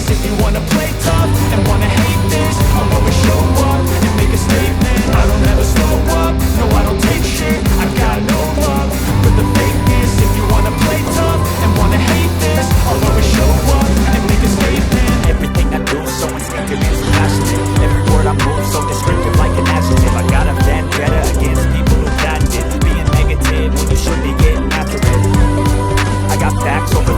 this. If you wanna play tough and wanna hate this, I'll always show up and make a statement. I don't ever slow up, no I don't take shit. I got no love for the fakeness. If you wanna play tough and wanna hate this, I'll always show up and make a statement. Everything I do so instinctive and so passionate. Every word I move so descriptive like an adjective. I got a vendetta against people who patented being negative when you should be getting after it. I got facts over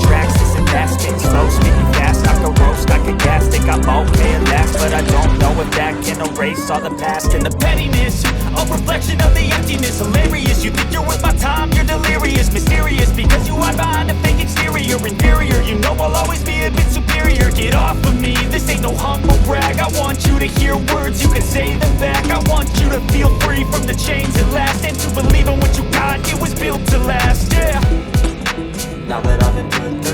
tracks, this and that. Spitting slow, speaking fast, I can roast, I can gas. Think I'm okay at last, but I don't know if that can erase all the past. And the pettiness, a reflection of the emptiness. Hilarious, you think you're worth my time, you're delirious. Mysterious, because you hide behind a fake exterior. Inferior, you know I'll always be a bit superior. Get off of me, this ain't no humble brag. I want you to hear words, you can say them back. I want you to feel free from the chains that last, and to believe in what you got, it was built to last, yeah. Now that I've been put